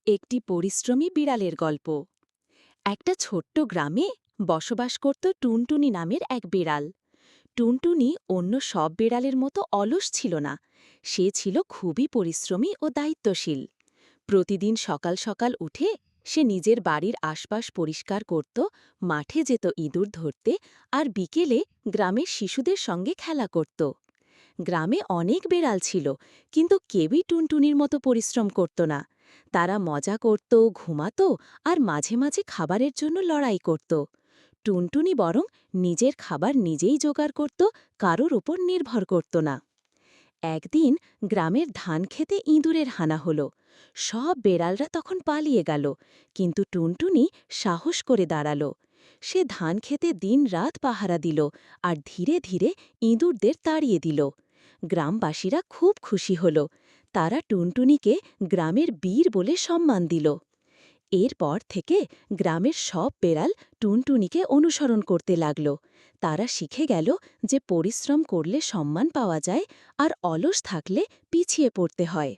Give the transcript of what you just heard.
একটি পরিশ্রমী বিড়ালের গল্প। একটা ছোট্ট গ্রামে বসবাস করত টুনটুনি নামের এক বিড়াল। টুনটুনি অন্য সব বিড়ালের মতো অলস ছিল না। সে ছিল খুবই পরিশ্রমী ও দায়িত্বশীল। প্রতিদিন সকাল সকাল উঠে সে নিজের বাড়ির আশপাশ পরিষ্কার করত, মাঠে যেত ইঁদুর ধরতে, আর বিকেলে গ্রামের শিশুদের সঙ্গে খেলা করত। গ্রামে অনেক বেড়াল ছিল, কিন্তু কেউই টুনটুনির মতো পরিশ্রম করত না। তারা মজা করত, ঘুমাত, আর মাঝে মাঝে খাবারের জন্য লড়াই করত। টুনটুনি বরং নিজের খাবার নিজেই জোগাড় করত, কারোর ওপর নির্ভর করত না। একদিন গ্রামের ধান খেতে ইঁদুরের হানা হল। সব বেড়ালরা তখন পালিয়ে গেল, কিন্তু টুনটুনি সাহস করে দাঁড়াল। সে ধান খেতে দিন-রাত পাহারা দিল, আর ধীরে ধীরে ইঁদুরদের তাড়িয়ে দিল। গ্রামবাসীরা খুব খুশি হল। তারা টুনটুনিকে গ্রামের বীর বলে সম্মান দিল। এরপর থেকে গ্রামের সব বেড়াল টুনটুনিকে অনুসরণ করতে লাগল। তারা শিখে গেল যে পরিশ্রম করলে সম্মান পাওয়া যায়, আর অলস থাকলে পিছিয়ে পড়তে হয়।